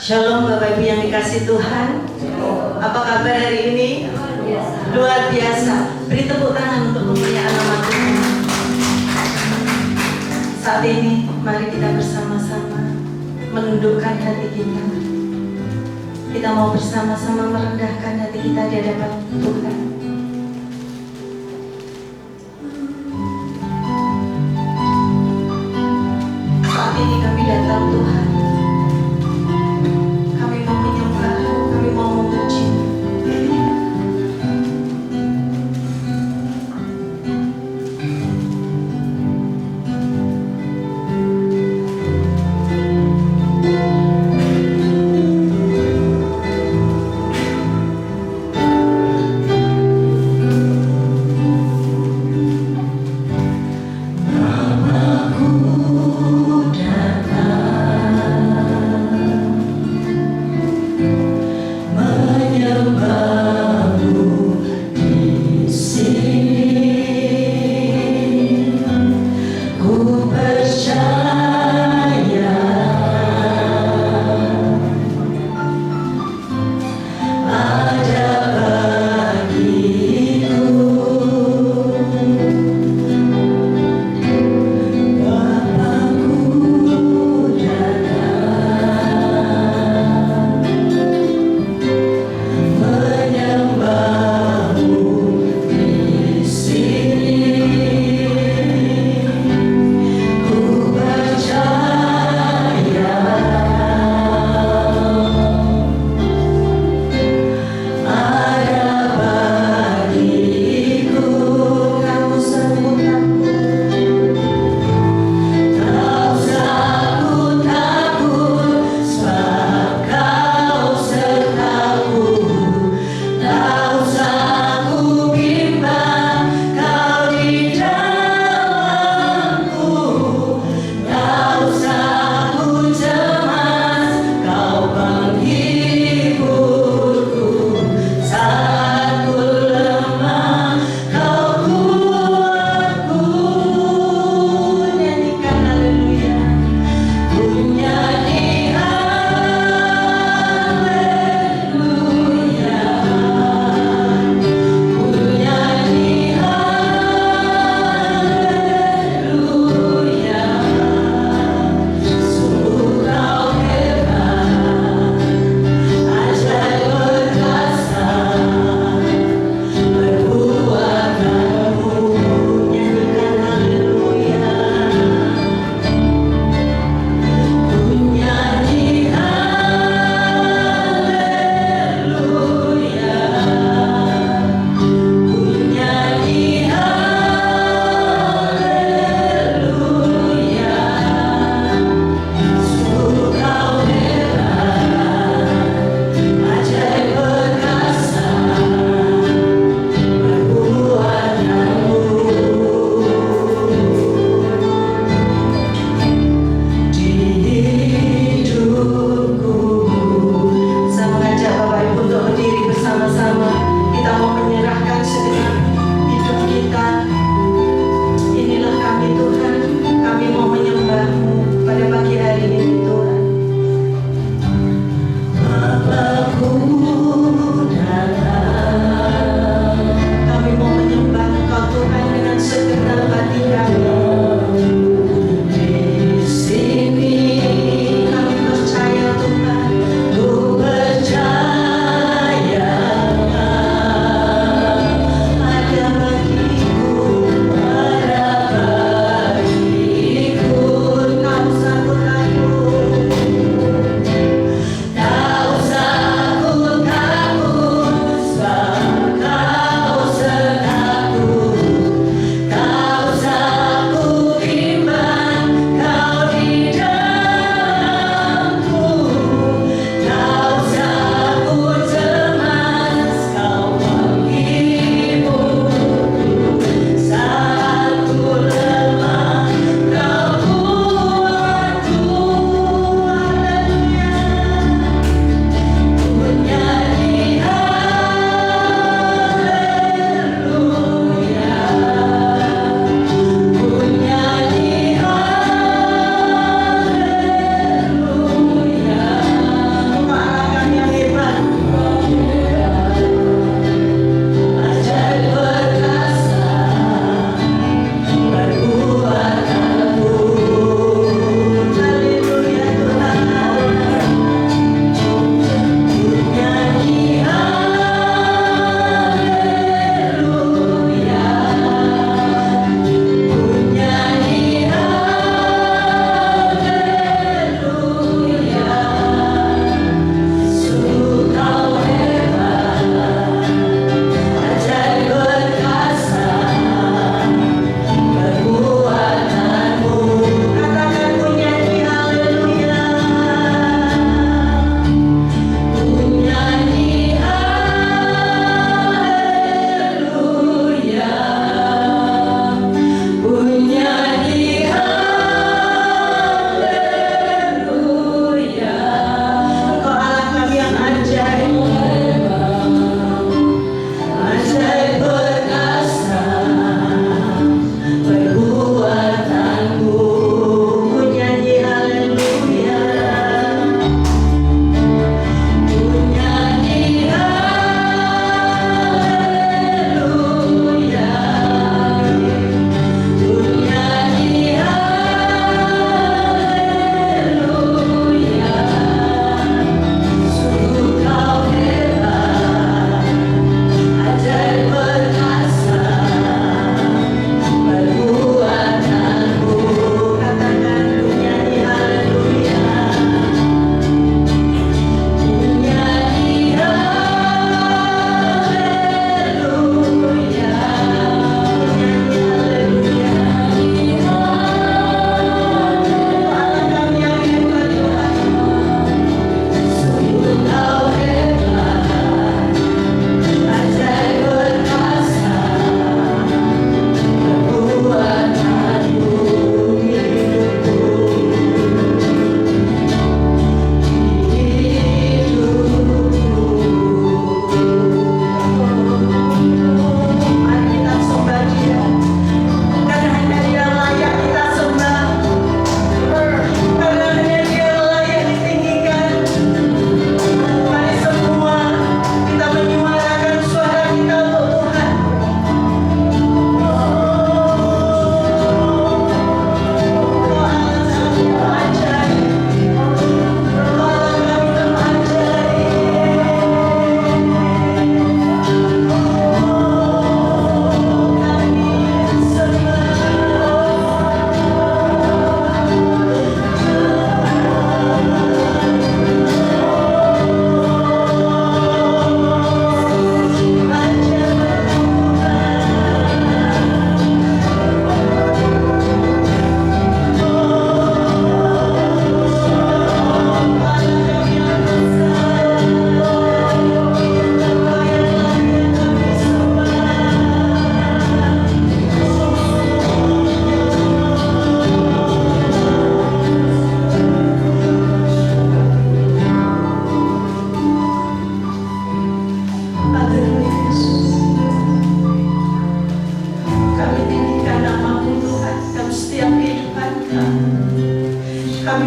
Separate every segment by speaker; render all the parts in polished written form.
Speaker 1: Shalom Bapak Ibu yang dikasih Tuhan. Apa kabar hari ini? Luar biasa. Beri tepuk tangan untuk kemuliaan nama Tuhan. Saat ini mari kita bersama-sama menundukkan hati kita. Kita mau bersama-sama merendahkan hati kita di hadapan Tuhan. Saat ini kami datang Tuhan. Kami mau menyembah, kami mau memuji.
Speaker 2: Namaku datang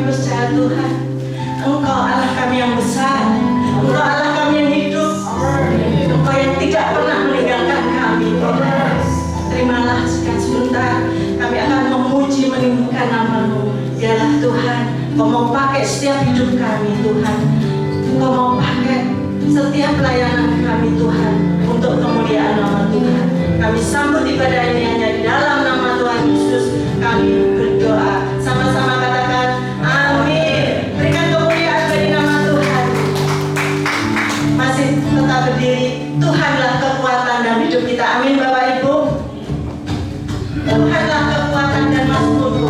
Speaker 1: percaya Tuhan, Engkau Allah kami yang besar, Engkau Allah kami yang hidup, Engkau yang tidak pernah meninggalkan kami. Terimalah sebentar, kami akan memuji meninggikan nama-Mu. Biarlah Tuhan, Engkau mau pakai setiap hidup kami Tuhan, Engkau mau pakai setiap pelayanan kami Tuhan, untuk kemuliaan nama Tuhan. Kami sambut ibadah ini hanya di dalam nama Tuhan Yesus. Kami berdoa, sama-sama katakan amin. Berikan kemuliaan bagi nama Tuhan. Masih tetap berdiri. Tuhanlah kekuatan dalam hidup kita. Amin Bapak Ibu. Tuhanlah kekuatan dan mazmurku.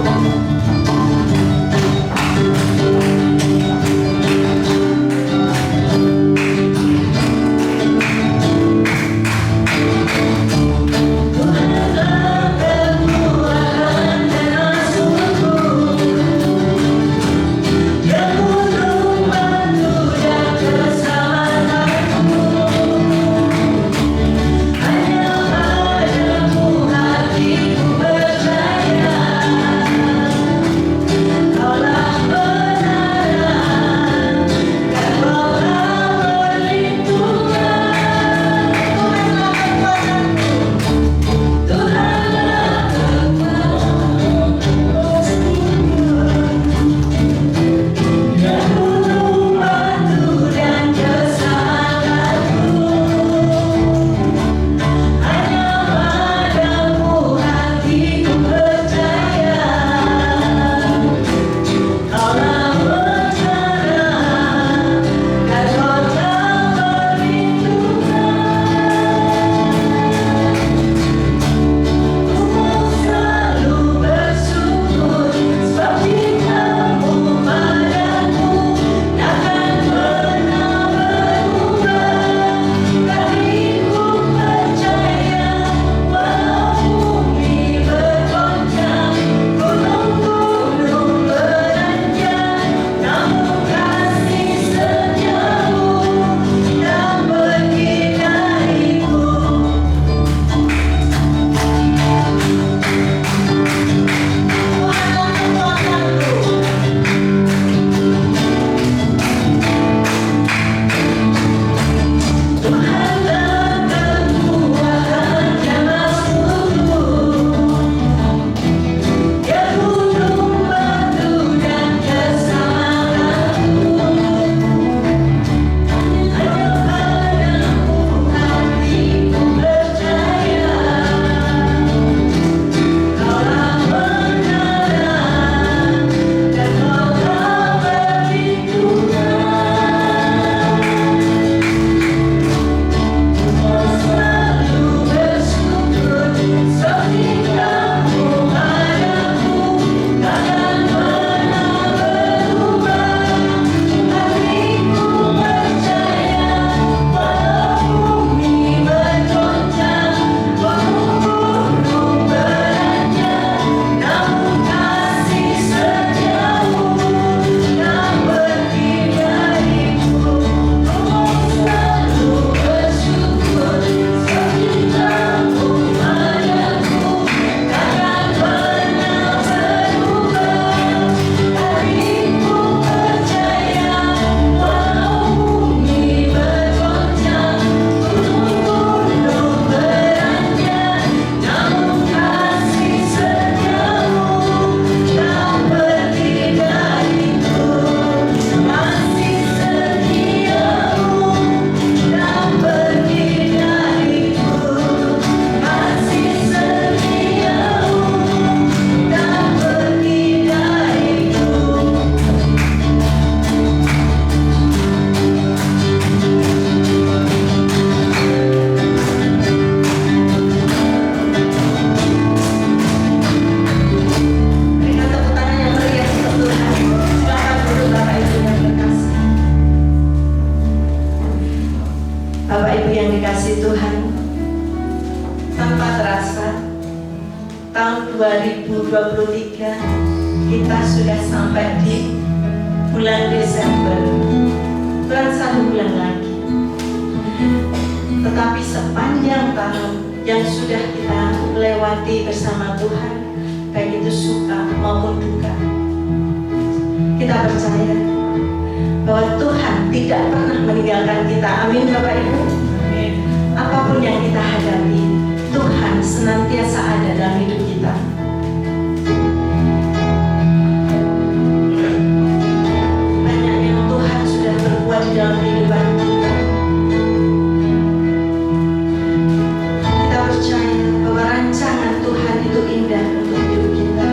Speaker 1: tahun 2023 kita sudah sampai di bulan Desember, kurang 1 bulan lagi. Tetapi sepanjang tahun yang sudah kita lewati bersama Tuhan, baik itu suka maupun duka, Kita percaya bahwa Tuhan tidak pernah meninggalkan kita. Amin Bapak Ibu. Apapun yang kita hadapi, Tuhan senantiasa ada dalam hidup kita. Banyak yang Tuhan sudah berbuat di dalam kehidupan kita. Kita percaya bahwa rancangan Tuhan itu indah untuk hidup kita.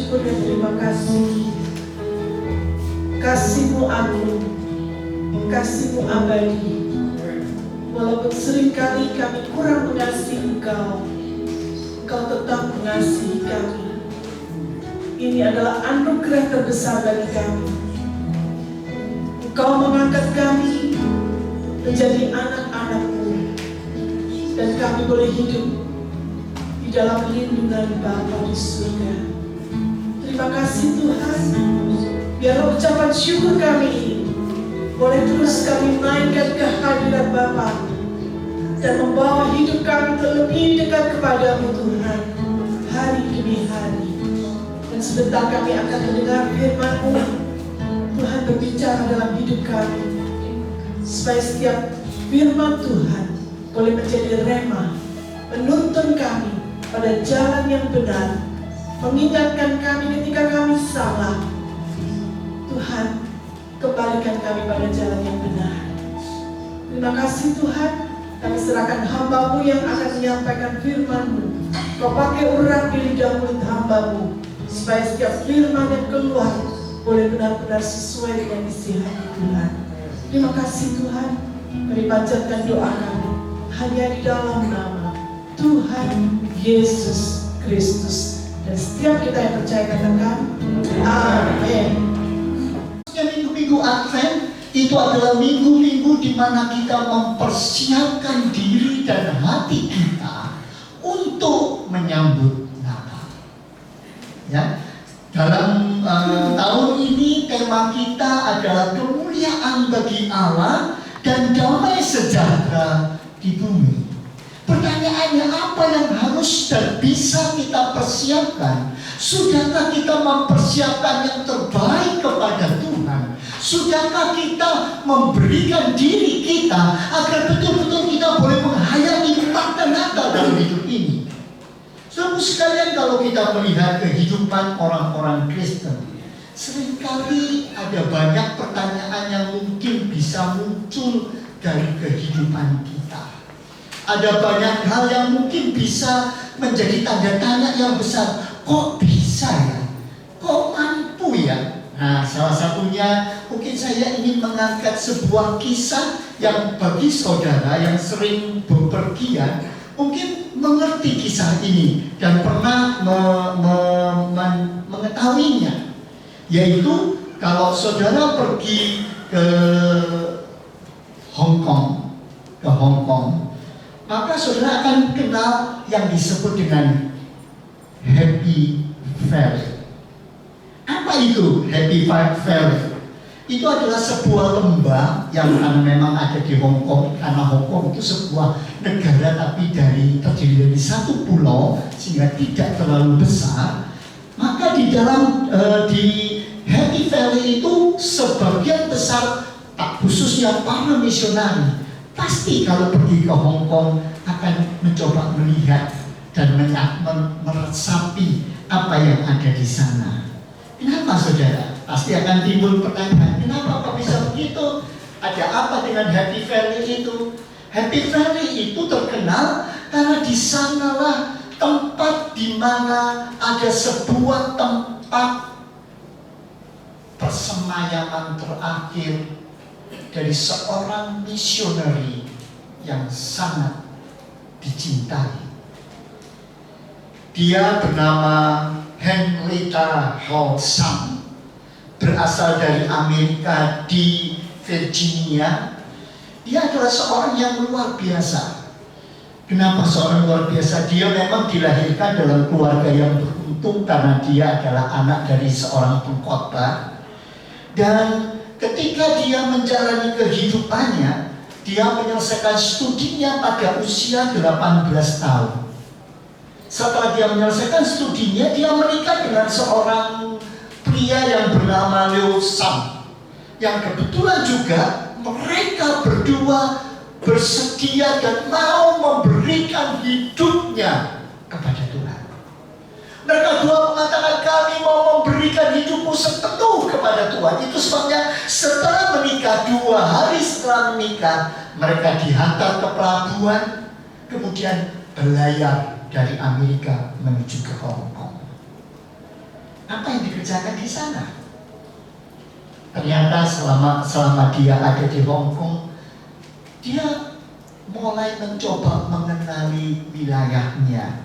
Speaker 2: syukur dan terima kasih. Kasih-Mu agung, kasih-Mu abadi. Walaupun seringkali kami kurang mengasihi Engkau, Engkau tetap mengasihi kami. Ini adalah anugerah terbesar bagi kami. Engkau mengangkat kami menjadi anak-anak-Mu, dan kami boleh hidup di dalam lindungan Bapa di surga. Terima kasih Tuhan. Biar ucapan syukur kami ini boleh terus kami mainkan kehadiran Bapa dan membawa hidup kami lebih dekat kepadamu Tuhan, hari demi hari. Dan sebentar kami akan mendengar firman-Mu. Tuhan berbicara dalam hidup kami, supaya setiap firman Tuhan boleh menjadi rema, menuntun kami pada jalan yang benar, mengingatkan kami ketika kami salah. Tuhan, kembalikan kami pada jalan yang benar. Terima kasih Tuhan. Kami serahkan hamba-Mu yang akan menyampaikan firman-Mu. Kau pakai urang di lidah mulut hamba-Mu, supaya setiap firman yang keluar boleh benar-benar sesuai dengan isi hati Tuhan. Terima kasih Tuhan. Kami panjatkan doa kami hanya di dalam nama Tuhan Yesus Kristus. Dan setiap kita yang percaya katakan amin.
Speaker 3: Minggu-minggu Advent itu adalah minggu-minggu di mana kita mempersiapkan diri dan hati kita untuk menyambut Natal. Ya, dalam tahun ini tema kita adalah kemuliaan bagi Allah dan damai sejahtera di bumi. Pertanyaannya, apa yang harus dan bisa kita persiapkan? Sudahkah kita mempersiapkan yang terbaik kepada Tuhan? Sudahkah kita memberikan diri kita agar betul-betul kita boleh menghayati makna Natal dalam hidup ini? Saudara sekalian, kalau kita melihat kehidupan orang-orang Kristen, seringkali ada banyak pertanyaan yang mungkin bisa muncul dari kehidupan kita. Ada banyak hal yang mungkin bisa menjadi tanda tanya yang besar. Kok bisa ya? Kok mampu ya? Nah, salah satunya mungkin saya ingin mengangkat sebuah kisah yang bagi saudara yang sering bepergian mungkin mengerti kisah ini dan pernah mengetahuinya. Yaitu kalau saudara pergi ke Hong Kong, maka saudara akan kenal yang disebut dengan Happy Valley. Apa itu Happy Valley? Itu adalah sebuah lembah yang memang ada di Hong Kong, karena Hong Kong itu sebuah negara tapi terdiri dari satu pulau sehingga tidak terlalu besar. Maka di dalam di Happy Valley itu sebagian besar, khususnya para misionari, pasti kalau pergi ke Hong Kong akan mencoba melihat dan meresapi apa yang ada di sana. Kenapa saudara? Pasti akan timbul pertanyaan, kenapa kok bisa begitu? Ada apa dengan Happy Valley itu? Happy Valley itu terkenal karena di sanalah tempat di mana ada sebuah tempat persemayaman terakhir dari seorang misioneri yang sangat dicintai. Dia bernama Henrietta Hobson, berasal dari Amerika di Virginia. Dia adalah seorang yang luar biasa. Kenapa seorang luar biasa? Dia memang dilahirkan dalam keluarga yang beruntung karena dia adalah anak dari seorang pengkhotbah. Dan ketika dia menjalani kehidupannya, dia menyelesaikan studinya pada usia 18 tahun. Setelah dia menyelesaikan studinya, dia menikah dengan seorang pria yang bernama Leo Sam, yang kebetulan juga mereka berdua bersedia dan mau memberikan hidupnya kepada Tuhan. Mereka dua mengatakan, kami mau memberikan hidupmu sepenuh kepada Tuhan. Itu sebabnya setelah menikah, 2 hari setelah menikah, mereka dihantar ke pelabuhan, kemudian berlayar dari Amerika menuju ke Hong Kong. Apa yang dikerjakan di sana? Ternyata selama dia ada di Hong Kong, dia mulai mencoba mengenali wilayahnya.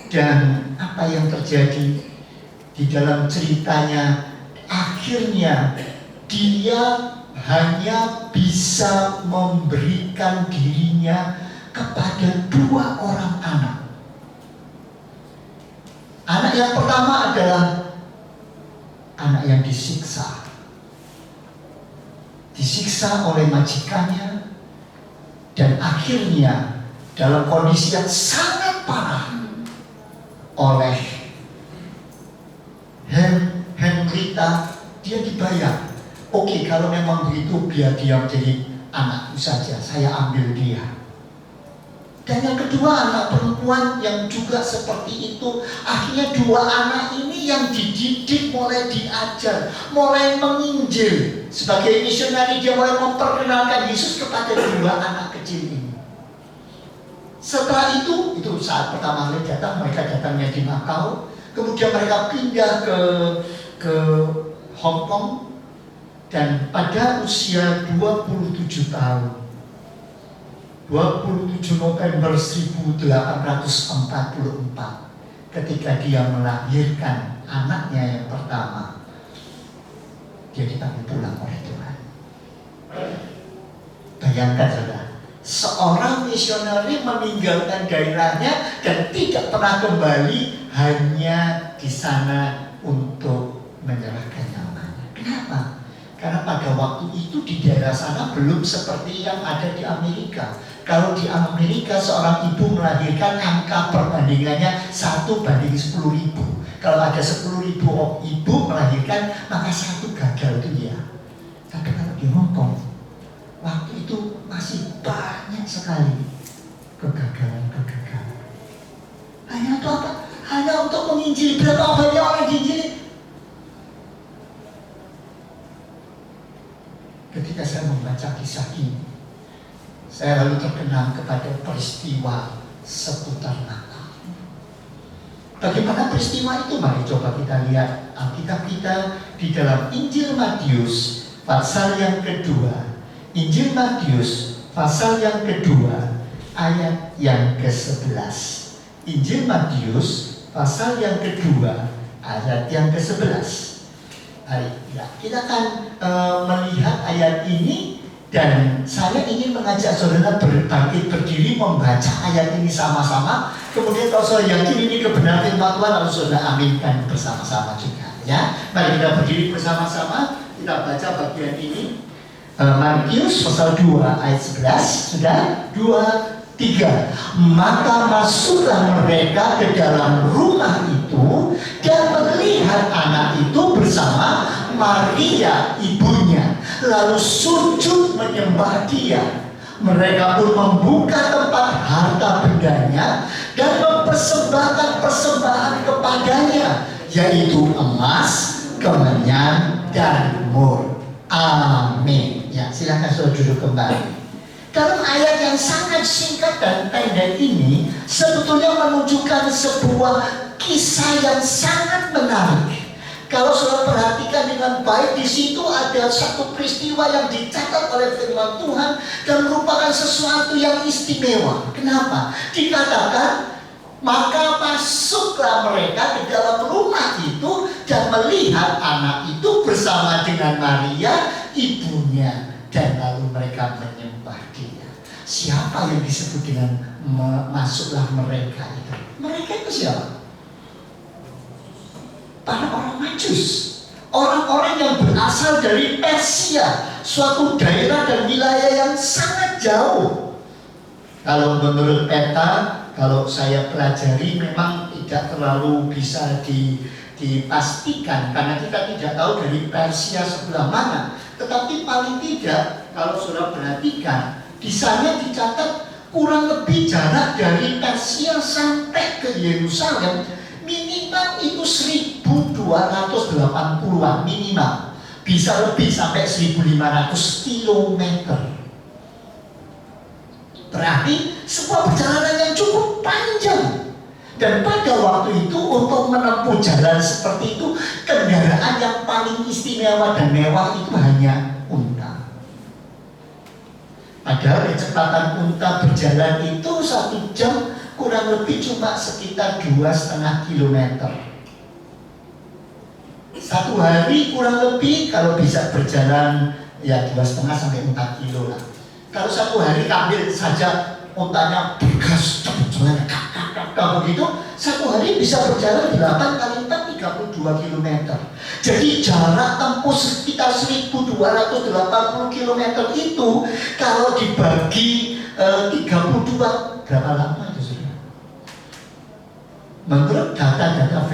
Speaker 3: Dan apa yang terjadi di dalam ceritanya, akhirnya dia hanya bisa memberikan dirinya kepada 2 orang anak. Anak yang pertama adalah anak yang disiksa oleh majikannya, dan akhirnya dalam kondisi yang sangat parah oleh Henrietta, dia dibayar. Oke, kalau memang begitu, biar dia menjadi anakku saja, saya ambil dia. Dan yang kedua, anak perempuan yang juga seperti itu. Akhirnya 2 anak ini yang dididik, mulai diajar, mulai menginjil. Sebagai misionari, dia mulai memperkenalkan Yesus kepada 2 anak kecil ini. Setelah itu saat pertama kali datang, mereka datangnya di Macau. Kemudian mereka pindah ke Hong Kong. Dan pada usia 27 tahun, 27 November 1844, ketika dia melahirkan anaknya yang pertama, dia dipanggil pulang oleh Tuhan. Bayangkan saudara, seorang misioneri meninggalkan daerahnya dan tidak pernah kembali, hanya di sana untuk menyerahkan nyawanya. Kenapa? Karena pada waktu itu di daerah sana belum seperti yang ada di Amerika. Kalau di Amerika seorang ibu melahirkan, angka perbandingannya 1:10.000. Kalau ada 10.000 ibu melahirkan, maka 1 gagal itu ya. Tapi kalau di Hong Kong, waktu itu masih banyak sekali kegagalan. Hanya untuk apa? Hanya untuk menginjili. Berapa banyak orang diinjili? Ketika saya membaca kisah ini, saya lalu terkenang kepada peristiwa seputar Natal. Bagaimana peristiwa itu? Mari coba kita lihat Alkitab kita di dalam Injil Matius pasal yang kedua. Injil Matius pasal yang kedua ayat yang ke-11. Injil Matius pasal yang kedua ayat yang ke-11. Kita akan melihat ayat ini, dan saya ingin mengajak saudara berbangkit berdiri membaca ayat ini sama-sama. Kemudian kalau saya yakin ini kebenaran firman Tuhan, lalu saudara aminkan bersama-sama juga. Ya, mari kita berdiri bersama-sama, kita baca bagian ini. Matius pasal 2 ayat 11. Sudah? 2, 3. Maka masuklah mereka ke dalam rumah itu dan melihat anak itu bersama Maria ibunya, lalu sujud menyembah dia. Mereka pun membuka tempat harta bendanya dan mempersembahkan persembahan kepadanya, yaitu emas, kemenyan, dan mur. Amin. Ya, silakan saudara duduk kembali. Dalam ayat yang sangat singkat dan pendek ini sebetulnya menunjukkan sebuah kisah yang sangat menarik. Kalau saudara perhatikan dengan baik, di situ ada satu peristiwa yang dicatat oleh firman Tuhan dan merupakan sesuatu yang istimewa. Kenapa? Dikatakan, maka masuklah mereka ke dalam rumah itu dan melihat anak itu bersama dengan Maria ibunya, dan lalu mereka menyembah dia. Siapa yang disebut dengan masuklah mereka itu? Mereka itu siapa? Para orang Majus, orang-orang yang berasal dari Persia, suatu daerah dan wilayah yang sangat jauh. Kalau menurut peta, kalau saya pelajari, memang tidak terlalu bisa dipastikan karena kita tidak tahu dari Persia sebelah mana. Tetapi paling tidak, kalau saudara perhatikan, di sana dicatat kurang lebih jarak dari Persia sampai ke Yerusalem minimal itu 1280-an minimal, bisa lebih sampai 1500 kilometer. Berarti sebuah perjalanan yang cukup panjang. Dan pada waktu itu untuk menempuh jalan seperti itu, kendaraan yang paling istimewa dan mewah itu hanya unta. Padahal kecepatan unta berjalan itu 1 jam kurang lebih cuma sekitar 2,5 kilometer. 1 hari kurang lebih kalau bisa berjalan ya 2,5 sampai 4 kilo lah. Kalau 1 hari ambil saja untanya bergas berjalan begitu, 1 hari bisa berjalan 8 kali 4 32 km. Jadi jarak tempuh sekitar 1280 km itu kalau dibagi 32 berapa lama itu sudah? Menurut data-data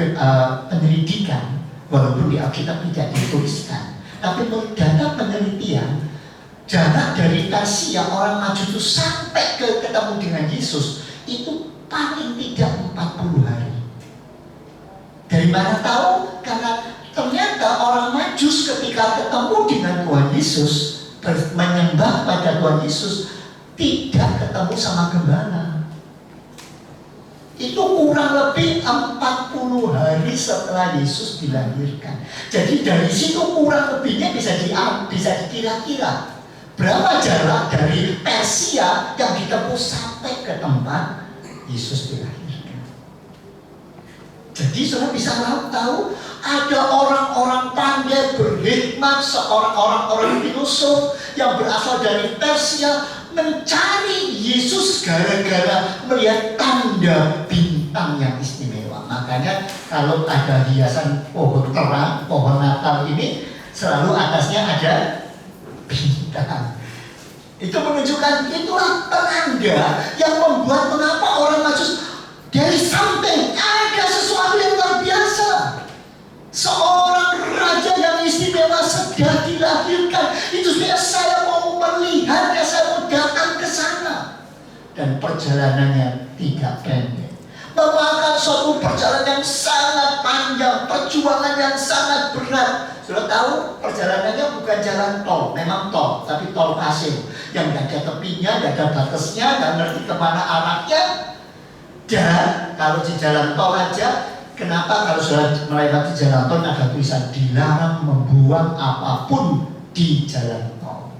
Speaker 3: penyelidikan, walaupun di Alkitab tidak dituliskan, tapi menurut data penelitian, jarak dari Persia orang maju itu sampai ketemu dengan Yesus itu paling tidak 40 hari. Dari mana tahu? Karena ternyata orang Majus ketika ketemu dengan Tuhan Yesus, menyembah pada Tuhan Yesus, tidak ketemu sama gembala. Itu kurang lebih 40 hari setelah Yesus dilahirkan. Jadi dari situ kurang lebihnya bisa dikira-kira berapa jarak dari Persia yang ditempuh sampai ke tempat Yesus dilahirkan. Jadi saudara bisa tahu ada orang-orang pandai berhikmat, orang-orang filosof yang berasal dari Persia mencari Yesus gara-gara melihat tanda bintang yang istimewa. Makanya kalau ada hiasan pohon terang, pohon Natal ini selalu atasnya ada bintang. Itu menunjukkan itulah penanda yang membuat mengapa orang Majus dari samping ada sesuatu yang luar biasa. Seorang raja yang istimewa sedang dilahirkan. Itu sebenarnya saya mau melihatnya, saya mau datang ke sana. Dan perjalanannya tidak pendek, memakan suatu perjalanan yang sangat panjang, perjuangan yang sangat berat. Sudah tahu perjalanannya bukan jalan tol, memang tol, tapi tol pasir yang nggak ada tepinya, nggak ada batasnya, nggak ngerti kemana arahnya. Dan kalau di jalan tol aja, kenapa kalau sudah melewati jalan tol ada tulisan dilarang membuang apapun di jalan tol.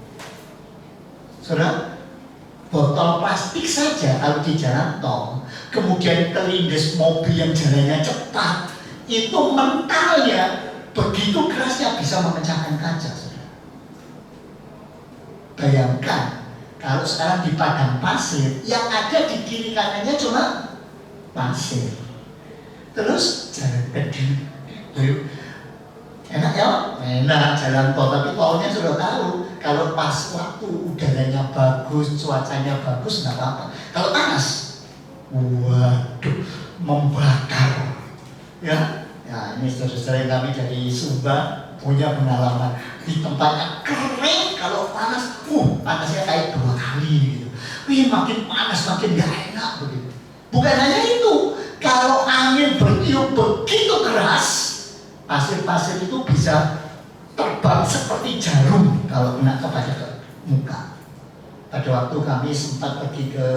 Speaker 3: Saudara, botol plastik saja kalau di jalan tol, kemudian kelindes mobil yang jalannya cepat, itu mentalnya begitu kerasnya bisa memecahkan kaca. Saudara, bayangkan kalau sekarang di padang pasir yang ada di kiri kanannya cuma pasir, terus jalan kecil, enak ya, enak jalan tol. Tapi tolnya sudah tahu kalau pas waktu udaranya bagus, cuacanya bagus nggak apa-apa. Kalau panas, waduh, membakar. Ya ini saudara-saudara yang kami dari Sumba punya pengalaman di tempatnya kering. Kalau panas, panasnya kayak 2 kali gitu. Makin panas makin gak enak begitu. Bukan hanya itu, kalau angin bertiup begitu keras, pasir-pasir itu bisa terbang seperti jarum kalau kena kepada muka. Pada waktu kami sempat pergi ke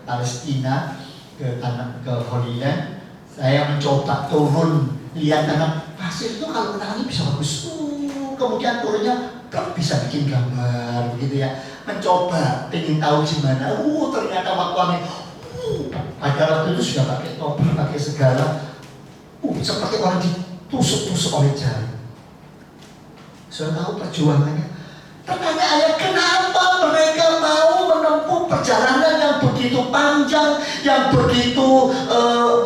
Speaker 3: Palestina, ke Holy Land, saya mencoba turun lihat tanah pasir itu kalau kena angin bisa bagus. Kemudian turunnya bisa bikin gambar begitu ya. Mencoba, ingin tahu gimana. Ternyata waktu angin pada waktu itu sudah pakai topi, pakai segala, seperti orang ditusuk-tusuk oleh jarum. Sudah tahu perjuangannya. Pertanyaannya, kenapa mereka mau menempuh perjalanan yang begitu panjang, yang begitu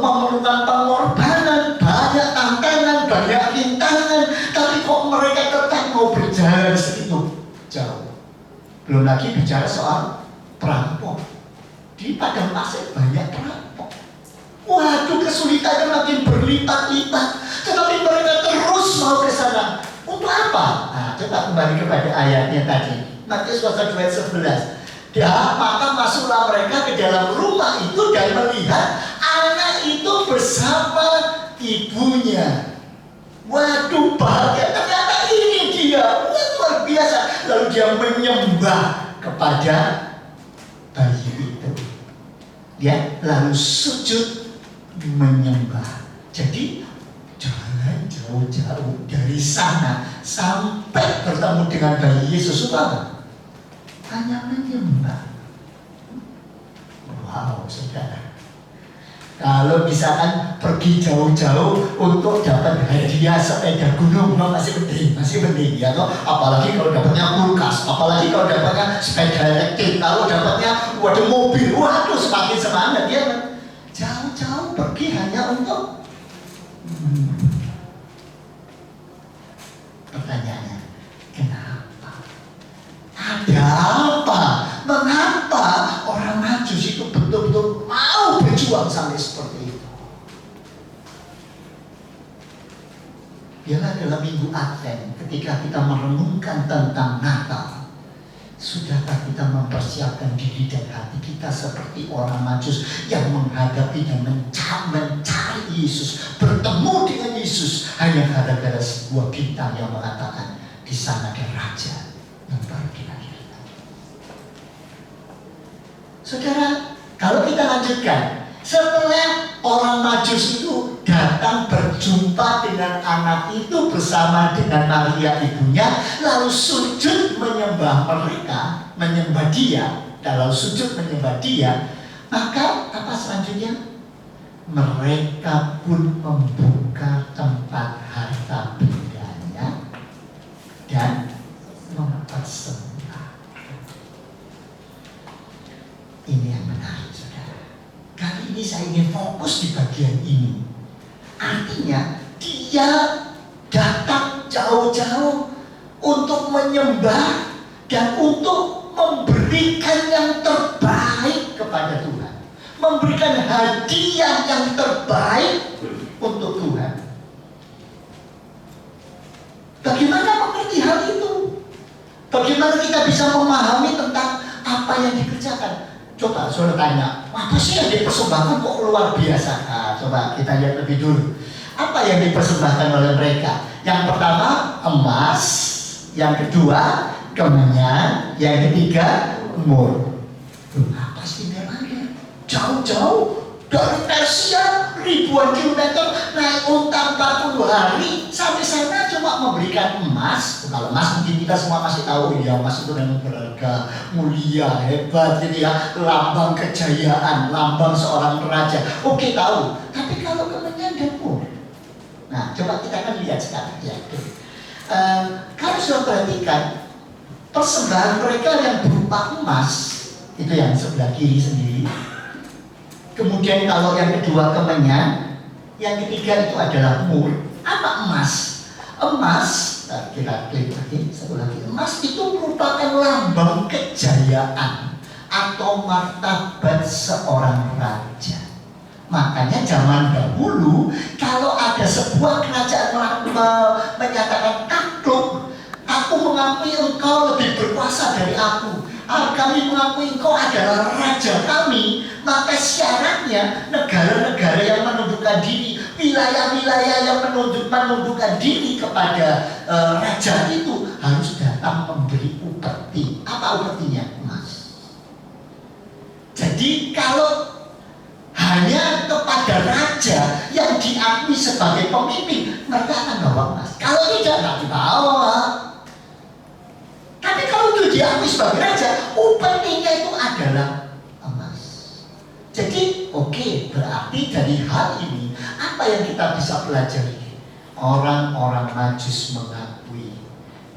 Speaker 3: memerlukan pengorbanan, banyak tantangan, banyak rintangan, tapi kok mereka tetap mau berjalan segitu jauh? Belum lagi bicara soal perampok. Di padang pasir banyak perampok. Waduh, kesulitannya makin berlipat-lipat. Tetapi mereka terus mau ke sana. Untuk apa? Nah, coba kembali kepada ayatnya tadi. Matius pasal 2 ayat 11. Maka masuklah mereka ke dalam rumah itu dan melihat anak itu bersama ibunya. Waduh, bahagia. Ternyata ini dia. Luar biasa. Lalu dia menyembah kepada bayi itu. Dia lalu sujud menyembah. Jadi jalan jauh-jauh dari sana sampai bertemu dengan bayi Yesus itu apa? Hanya menyembah. Wow, saudara. Kalau misalkan pergi jauh-jauh untuk dapat hadiah sepeda gunung, masih penting ya toh. Apalagi kalau dapatnya kulkas, apalagi kalau dapatnya sepeda elektrik, kalau dapatnya mobil, waduh semakin semangat ya kan. Jauh-jauh pergi hanya untuk pertanyaannya, kenapa? Ada apa? Mengapa orang Majus itu betul-betul mau berjuang sampai seperti itu? Biarlah dalam minggu Advent ketika kita merenungkan tentang Natal, sudahkah kita mempersiapkan diri dan hati kita seperti orang Majus yang menghadapi dan mencari Yesus, bertemu dengan Yesus hanya gara-gara sebuah bintang yang mengatakan di sana ada raja yang baru dilahirkan. Saudara, kalau kita lanjutkan, setelah orang Majus itu datang berjumpa dengan anak itu bersama dengan Maria ibunya, lalu sujud menyembah mereka, menyembah dia, kalau sujud menyembah dia, maka apa selanjutnya? Mereka pun membuka tempat harta bendanya dan mempersembahkan. Ini yang menarik, saudara. Kali ini saya ingin fokus di bagian ini. Artinya dia datang jauh-jauh untuk menyembah dan untuk memberikan yang terbaik kepada Tuhan, memberikan hadiah yang terbaik untuk Tuhan. Bagaimana mengerti hal itu? Bagaimana kita bisa memahami tentang apa yang dikerjakan? Coba saudara tanya, apa sih yang dipersembahkan kok luar biasa? Nah, coba kita lihat lebih dulu. Apa yang dipersembahkan oleh mereka? Yang pertama emas, yang kedua kemenyan, yang ketiga mur. Apa sih memangnya? Jauh-jauh dari Persia ribuan kilometer naik unta 40 hari sampai sana cuma memberikan emas. Kalau emas mungkin kita semua masih tahu ya, emas itu memang berharga, mulia, hebat gitu ya, lambang kejayaan, lambang seorang raja. Oke tahu. Tapi kalau kemenyan dan mur, nah coba kita akan lihat sekarang ya. Kalau sudah perhatikan persembahan mereka yang berupa emas, itu yang sebelah kiri sendiri. Kemudian kalau yang kedua kemenyan, yang ketiga itu adalah mur. Apa emas? Emas, kita klik lagi, satu lagi. Emas itu merupakan lambang kejayaan atau martabat seorang raja. Makanya zaman dahulu kalau ada sebuah kerajaan menyatakan takluk, aku mengakui engkau lebih berkuasa dari aku, kami mengakui engkau adalah raja kami, maka syaratnya negara-negara yang menundukkan diri, wilayah-wilayah yang menundukkan diri kepada raja itu harus datang memberi upeti. Apa upetinya? Emas. Jadi kalau hanya kepada raja yang diakui sebagai pemimpin, mereka akan bawa emas. Kalau tidak, nggak dibawa. Tapi kalau itu diakui sebagai raja, upetinya itu adalah emas. Jadi oke, berarti dari hal ini apa yang kita bisa pelajari? Orang-orang Majus mengakui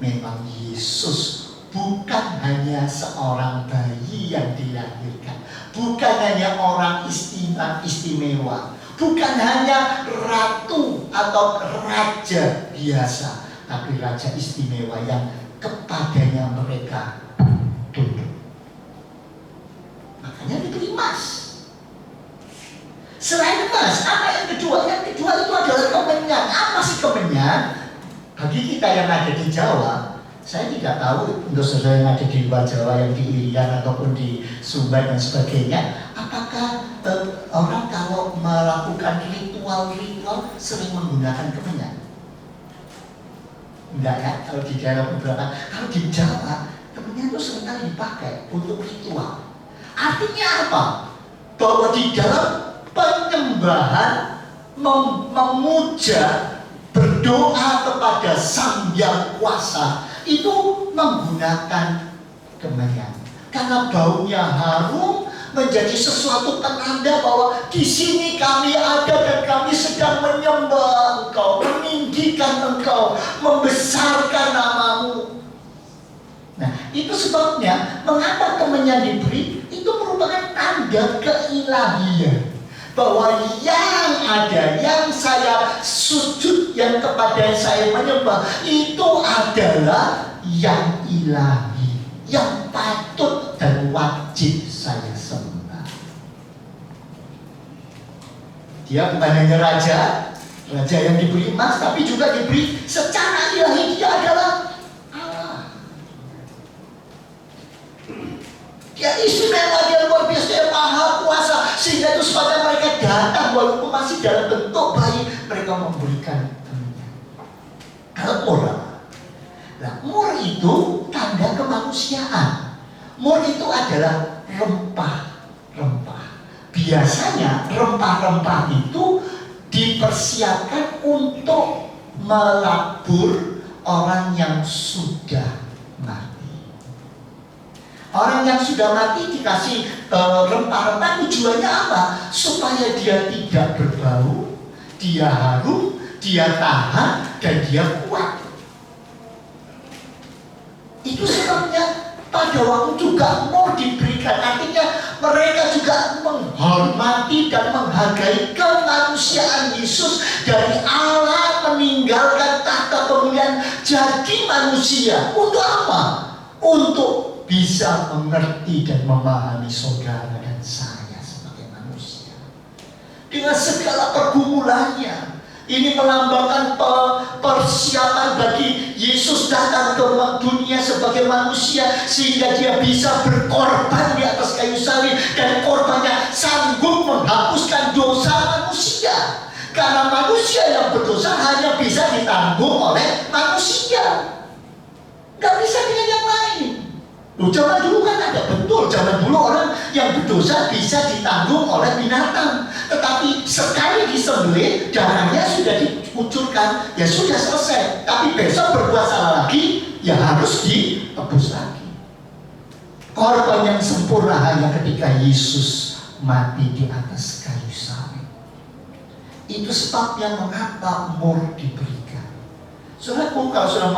Speaker 3: memang Yesus bukan hanya seorang bayi yang dilahirkan, bukan hanya orang istimewa, bukan hanya ratu atau raja biasa, tapi raja istimewa yang kepadanya mereka tunduk. Makanya diberi emas. Selain emas, apa yang kedua? Yang kedua itu adalah kemenyan. Apa sih kemenyan? Bagi kita yang ada di Jawa, saya tidak tahu untuk saudara yang ada di luar Jawa, yang di Irian ataupun di Sumbar dan sebagainya, apakah orang kalau melakukan ritual-ritual sering menggunakan kemenyan? Enggak ya, kalau di daerah beberapa, kalau di Jawa, kemenyan itu seringkali dipakai untuk ritual. Artinya apa? Bahwa di dalam penyembahan, memuja, berdoa kepada Sang Yang Kuasa itu menggunakan kemenyan. Karena baunya harum, menjadi sesuatu penanda bahwa di sini kami ada dan kami sedang menyembah Engkau, meninggikan Engkau, membesarkan namamu. Nah, itu sebabnya mengapa kemenyan diberi, itu merupakan tanda keilahian. Bahwa yang ada, yang saya sujud, yang kepada saya menyembah, itu adalah yang ilahi, yang patut dan wajib saya sembah. Dia bukan hanya raja yang diberi emas, tapi juga diberi secara ilahi. Dia adalah Allah. Dia istimewa, dia luar biasa, dia maha kuasa. Sehingga itu supaya mereka datang walaupun masih dalam bentuk bayi, mereka memberikan kemenyan. Kalau murah. Nah, mur itu tanda kemanusiaan. Mur itu adalah rempah-rempah. Biasanya rempah-rempah itu dipersiapkan untuk melabur orang yang sudah mati. Orang yang sudah mati dikasih rempah-rempah, tujuannya apa? Supaya dia tidak berbau, dia harum, dia tahan, dan dia kuat. Itu sebabnya pada waktu juga mau diberikan, artinya mereka juga menghormati dan menghargai kemanusiaan Yesus dari Allah meninggalkan tahta kemuliaan jadi manusia. Untuk apa? Untuk bisa mengerti dan memahami saudara dan saya sebagai manusia dengan segala pergumulannya. Ini melambangkan persiapan bagi Yesus datang ke dunia sebagai manusia, sehingga dia bisa berkorban di atas kayu salib, dan korbannya sanggup menghapuskan dosa manusia. Karena manusia yang berdosa hanya bisa ditanggung oleh manusia, gak bisa dengan yang lain. Zaman dulu kan ada, betul, zaman dulu orang yang berdosa bisa ditanggung oleh binatang. Tetapi sekali disembelih, darahnya sudah dikucurkan, ya sudah selesai. Tapi besok berbuat salah lagi, ya harus ditebus lagi. Korban yang sempurna hanya ketika Yesus mati di atas kayu salib. Itu sebabnya mengapa mur diberikan. Saudaraku, kalau sudah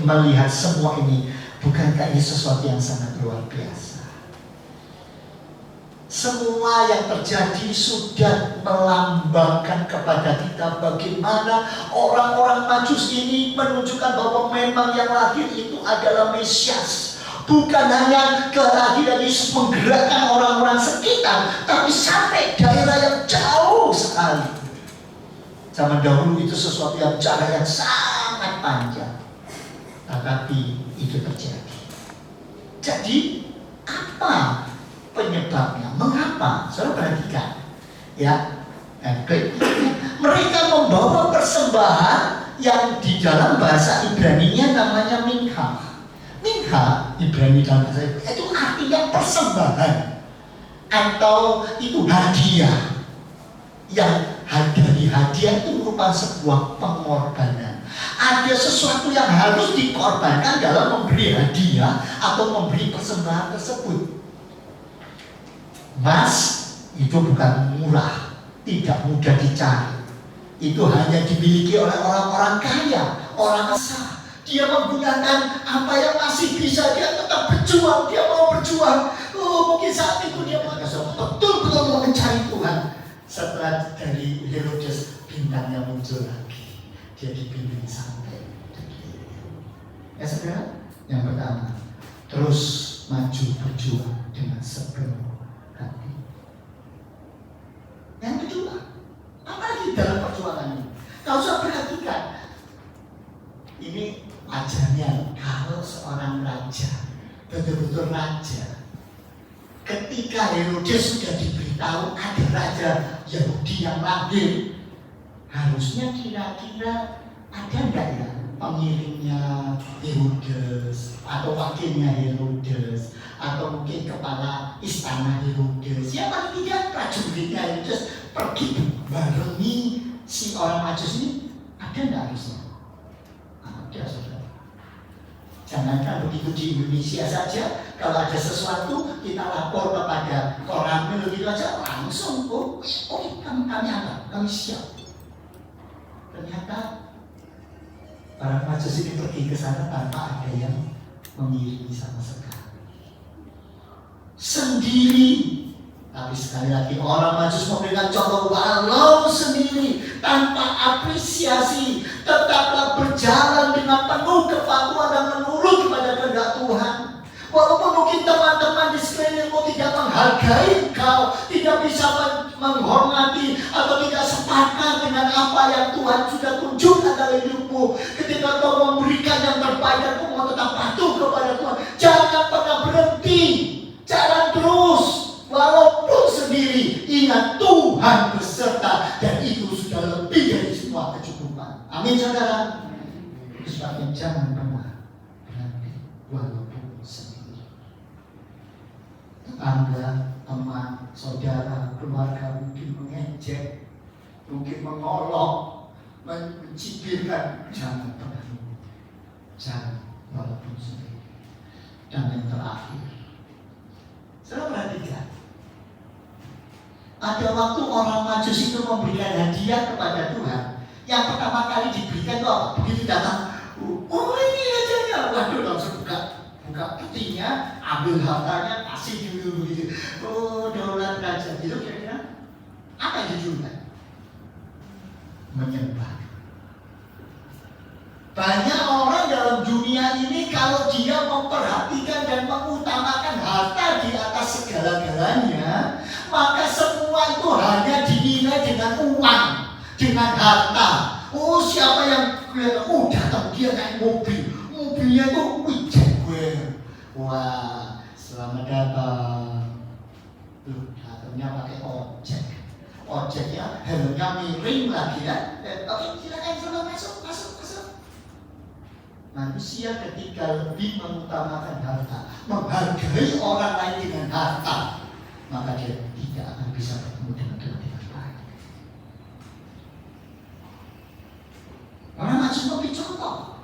Speaker 3: melihat semua ini, bukankah ini sesuatu yang sangat luar biasa? Semua yang terjadi sudah melambangkan kepada kita bagaimana orang-orang Majus ini menunjukkan bahwa memang yang lahir itu adalah Mesias. Bukan hanya kehadiran Yesus menggerakkan orang-orang sekitar, tapi sampai daerah yang jauh sekali. Zaman dahulu itu sesuatu yang jarak yang sangat panjang, tetapi itu terjadi. Jadi apa penyebabnya? Mengapa? Saudara perhatikan, ya. Mereka membawa persembahan yang di dalam bahasa Ibrani-nya namanya mincha. Mincha Ibrani dalam bahasa itu artinya persembahan atau itu hadiah. Yang dari hadiah itu merupakan sebuah pengorbanan. Ada sesuatu yang harus dikorbankan dalam memberi hadiah atau memberi persembahan tersebut. Emas itu bukan murah, tidak mudah dicari. Itu hanya dimiliki oleh orang-orang kaya, orang kaya. Dia menggunakan apa yang masih bisa, dia tetap berjuang, dia mau berjuang. Mungkin saat itu dia betul-betul mau mencari Tuhan. Setelah dari Herodes bintangnya muncul lagi, dia dibimbing sampai. Ya saudara, yang pertama, terus maju berjuang dengan sepenuh hati. Yang kedua, apalagi dalam perjuangan ini? Kau usah perhatikan, ini ajarnya kalau seorang raja, betul-betul raja, ketika Herodes sudah diberitahu ada raja Yahudi yang lahir, harusnya kira-kira ada enggak ya pengiringnya Herodes atau wakilnya Herodes atau mungkin kepala istana Herodes, ya paling tidak prajuritnya Herodes pergi barengi si orang Majus ini, ada enggak harusnya? Ada, saudara. Jangankan begitu di Indonesia saja, kalau ada sesuatu kita lapor kepada Koramil gitu aja langsung, kami apa? Kami siap. Ternyata para Majus ini pergi ke sana tanpa ada yang mengiringi sama sekali, sendiri. Tapi sekali lagi orang Majus memberikan contoh, walau sendiri tanpa apresiasi, tetaplah berjalan dengan penuh kepatuhan dan menurut kepada kehendak Tuhan. Walaupun mungkin teman-teman di sekelilingmu tidak menghargai engkau, tidak bisa menghormati atau tidak sepakat dengan apa yang Tuhan sudah tunjukkan dalam hidupmu. Ketika kau memberikan yang terbaik dan kau mau tetap patuh kepada Tuhan, jangan pernah berhenti, jalan terus. Walaupun sendiri, ingat Tuhan berserta, dan itu sudah lebih dari semua kecukupan. Amin, saudara. Sebabnya jangan pernah berhenti walaupun sendiri. Tetangga, teman, saudara, keluarga mungkin mengejek, mungkin mengolok, mencibirkan, jangan pernah, jangan walaupun sendiri. Dan yang terakhir, saudara perhatikan, ada waktu orang Majus itu memberikan hadiah kepada Tuhan. Yang pertama kali diberikan itu apa? Begitu datang, oh ini hadiahnya, waduh langsung buka petinya, ambil hartanya, kasih dulu begitu. Oh daulat raja, gitu kira-kira apa yang dijulukan? Menyembah. Banyak orang dalam dunia ini kalau dia memperhatikan dan mengutamakan harta di atas segala-galanya, maka semua itu hanya dinilai dengan uang, dengan harta. Oh siapa yang kelihatan, datang dia naik mobil, mobilnya itu Jaguar. Wah selamat datang. Loh datangnya pakai ojeknya helmnya miring lagi ya. Oke silakan selamat masuk. Manusia ketika lebih mengutamakan harta, menghargai orang lain dengan harta, maka dia tidak akan bisa bertemu dengan Tuhan dengan baik. Orang Majus memberi contoh,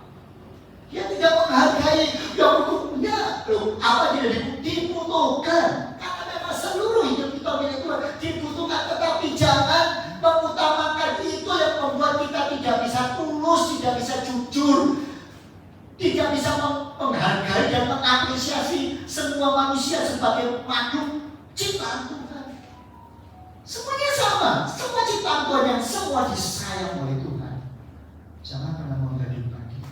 Speaker 3: dia tidak menghargai yang hukumnya, apa tidak dibutuhkan, karena memang seluruh hidup kita milik Tuhan dibutuhkan, tetapi jangan mengutamakan itu yang membuat kita tidak bisa tulus, tidak bisa jujur, tidak bisa menghargai dan mengapresiasi semua manusia sebagai makhluk ciptaan Tuhan. Semuanya sama, semua ciptaan Tuhan yang semua disayang oleh Tuhan. Jangan pernah membagi-bagi.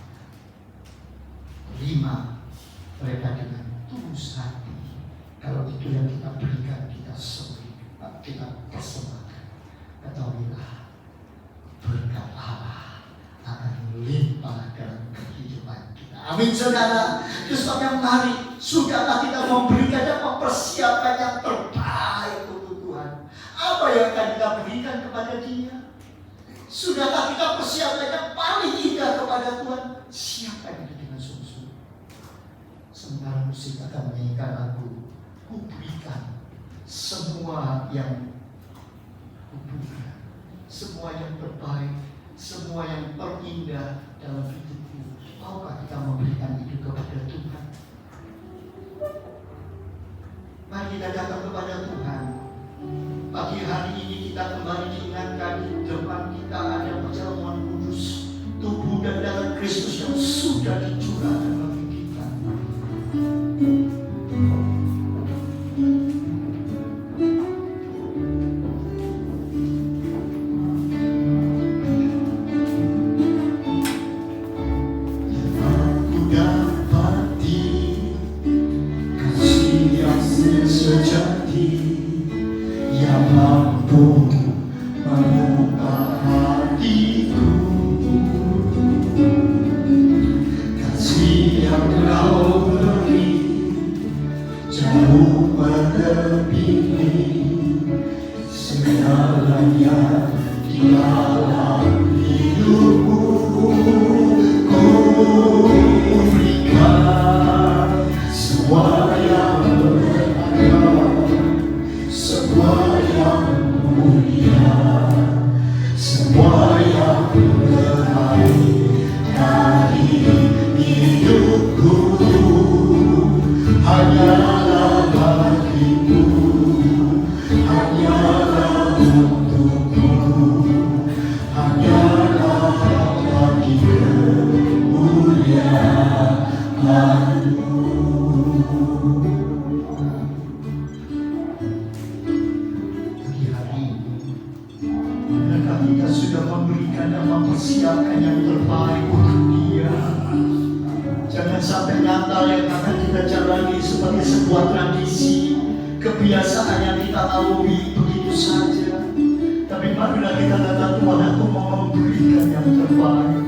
Speaker 3: Terima mereka dengan tulus hati. Kalau itu yang kita berikan, kita sembah, kita persembahkan. Ketahuilah berkat Allah akan limpah dalam kehidupan kita. Amin saudara. Sebab yang mari, sudahlah kita memberikan dan mempersiapkan yang terbaik untuk Tuhan. Apa yang akan kita berikan kepada Dia? Sudahlah kita persiapkan yang paling indah kepada Tuhan. Siapkan itu dengan sungguh-sungguh. Sementara musik akan menyanyikan lagu, ku berikan semua yang kubuka, semua yang terbaik, semua yang terindah dalam hidupku. Maukah kita memberikan itu kepada Tuhan? Mari kita datang kepada Tuhan. Pagi hari ini kita kembali diingatkan di depan kita ada perjamuan kudus, tubuh dan darah Kristus yang sudah dicurahkan bagi kita. Segalanya di dalam hidupku. Pagi hari ini, adakah kita sudah memberikan dan mempersiapkan yang terbaik untuk Dia? Jangan sampai Natal yang akan kita jalani sebagai sebuah tradisi, kebiasaan yang kita lalui begitu saja. Tapi marilah kita datang, Tuhan, aku mau memberikan yang terbaik.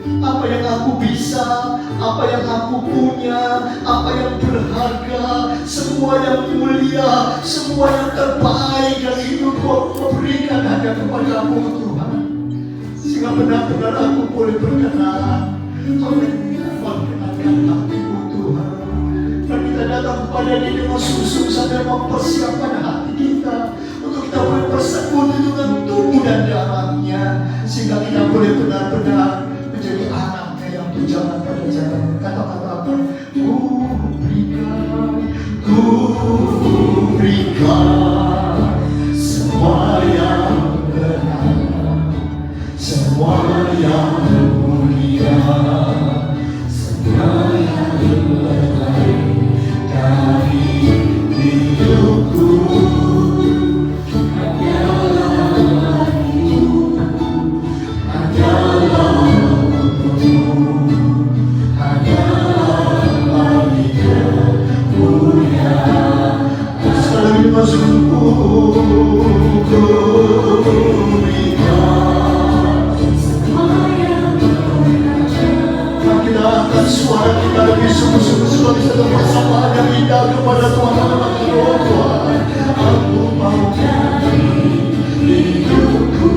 Speaker 3: Apa yang aku bisa, apa yang aku punya, apa yang berharga, semua yang mulia, semua yang terbaik dari hidupku aku berikan hanya kepadamu, Tuhan. Sehingga benar-benar aku boleh berkenan, mengenalkan hatimu, Tuhan. Dan kita datang kepada Dia dengan sungguh-sungguh sambil mempersiapkan hati kita untuk kita boleh bersekutu dengan tubuh dan darahnya, sehingga kita boleh benar-benar menjadi anaknya yang berjalan pada jalan. Kata-kata apa? Ku berikan semua yang benar, semua yang mulia, semua yang terbaik dari hidupku. Kita angkat suara kita lebih sungguh-sungguh sebagai satu persamaan yang indah kepada Tuhan. Tuhan, aku mau jadi hidupku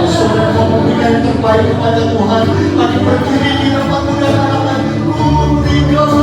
Speaker 3: saudara mau memberikan yang terbaik kepada Tuhan. Mari berdiri di tempatmu dan katakan, ku berikan.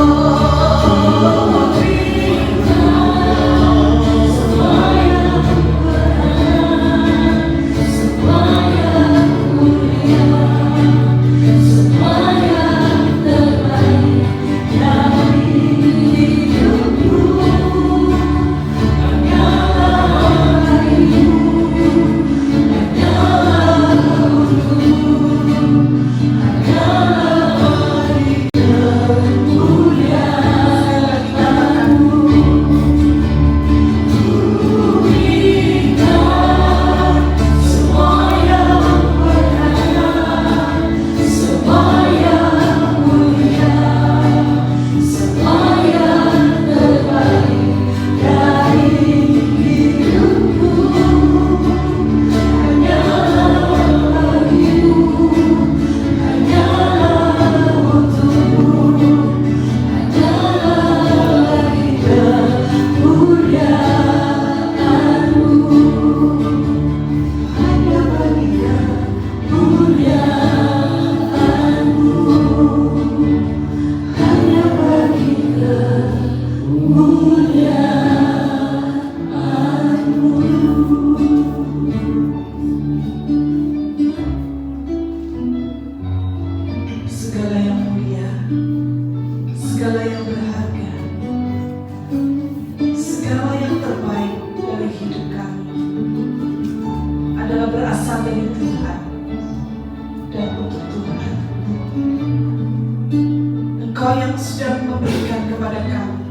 Speaker 3: Segala yang mulia, segala yang berharga, segala yang terbaik dari hidup kami adalah berasal dari Tuhan dan untuk Tuhan. Engkau yang sudah memberikan kepada kami,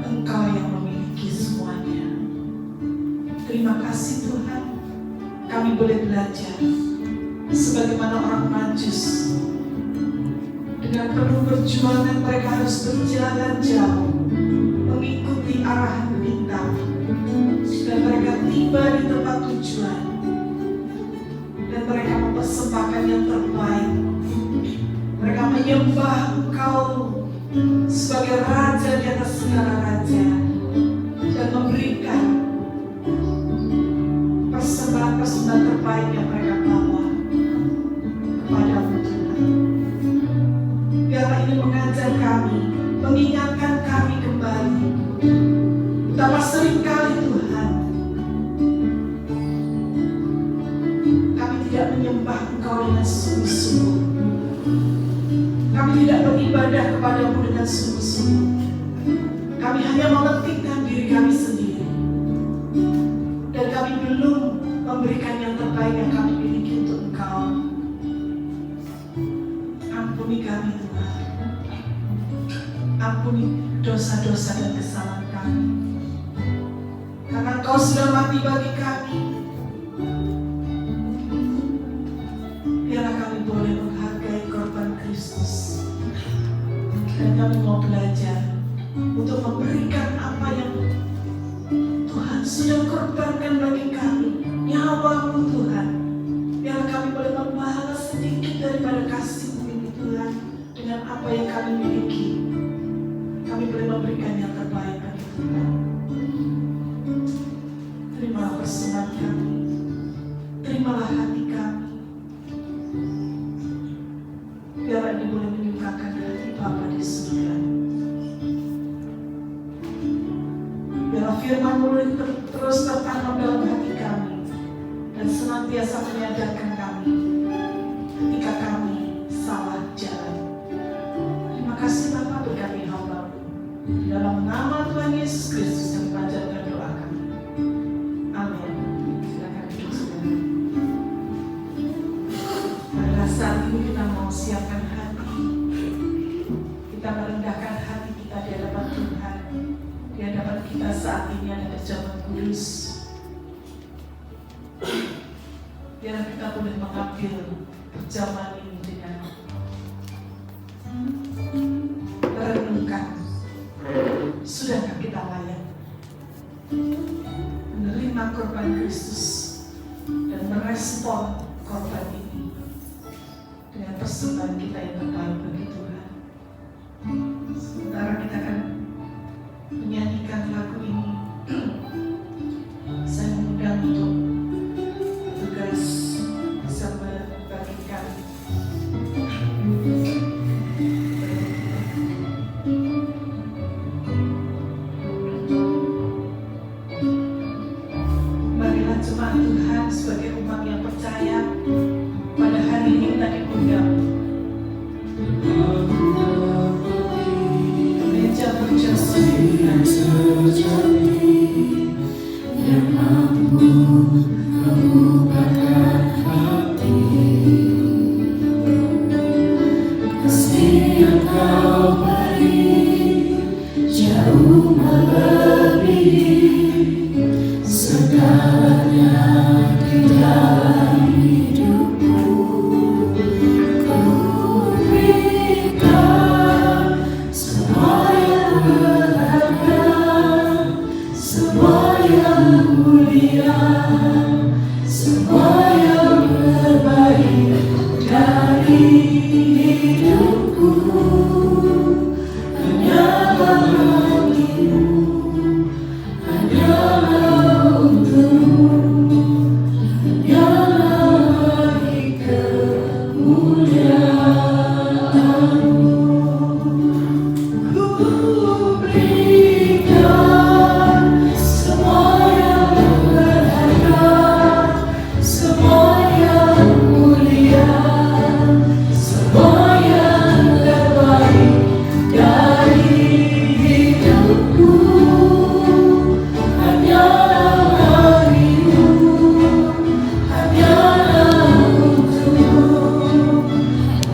Speaker 3: Engkau yang memiliki semuanya. Terima kasih Tuhan, kami boleh belajar sebagaimana orang Majus, dengan penuh perjuangan mereka harus berjalan jauh mengikuti arahan bintang, dan mereka tiba di tempat tujuan dan mereka mempersembahkan yang terbaik. Mereka menyembah Engkau sebagai Raja di atas segala raja dan memberikan persembahan-persembahan terbaik yang mereka bawa kepadamu Tuhan. Biarlah ini mengajar kami, mengingatkan kami kembali betapa seringkali Tuhan kami tidak menyembah Engkau dengan sungguh-sungguh. Kami tidak beribadah kepadamu dengan sungguh-sungguh. Kami hanya memetik
Speaker 2: ampuni dosa-dosa dan kesalahan kami. Karena Engkau sudah mati bagi kami, biarlah kami boleh menghargai korban Kristus. Dan kami mau belajar untuk memberikan apa yang Tuhan sudah korbankan bagi kami, nyawa-Mu Tuhan. Biar kami boleh membalas sedikit daripada kasih-Mu ini Tuhan, dengan apa yang kami miliki. Kami boleh memberikan yang terbaik bagi Tuhan. Terimalah persembahan kami, terimalah hati kami. Biarlah ini boleh menyukakan hati Bapa di surga. Biarlah firman-Mu boleh terus tertanam dalam hati kami dan senantiasa menyadarkan kami ketika kami salah jalan. Terima kasih Bapa, berkati hamba-Mu. Di dalam nama Tuhan Yesus Kristus kami panjatkan doa kami. Amin. Silakan duduk saudara. Pada saat ini kita mau siapkan hati. Kita merendahkan hati kita di hadapan Tuhan. Di hadapan kita saat ini ada perjamuan kudus. Biar kita boleh mengambil perjamuan ini dengan merenungkan, sudahkah kita layak menerima korban Kristus dan merespon korban ini dengan persembahan kita yang terbaik bagi Tuhan. Sementara kita akan menyanyikan lagu ini, saya mengundang untuk tugas bisa membagikan marilah jemaat Tuhan sebagai umat yang percaya pada hari ini kita diundang gereja berjasa
Speaker 4: yang mampu mengubahkan hati. Kasih yang Kau beri jauh melebihi segalanya di dalam hidupku. Ku berikan semua yang berharga, semua yang mulia, semua yang terbaik dari hidupku. Hanyalah bagimu, hanyalah untukmu, hanyalah bagi kemuliaan-Mu. Ku berikan semua yang berharga, semua yang mulia, semua yang terbaik dari hidupku. Hanyalah bagimu, hanyalah untukmu,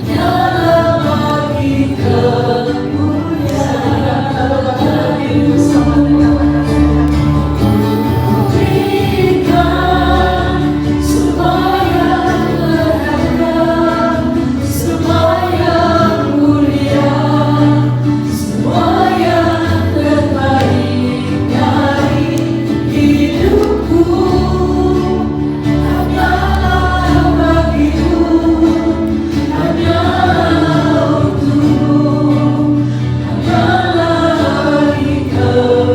Speaker 4: hanyalah bagi berikan semua yang berharga, semua yang mulia, semua yang terbaik dari hidupku. Hanyalah bagimu, hanyalah untukmu, hanyalah bagi kemuliaan-Mu,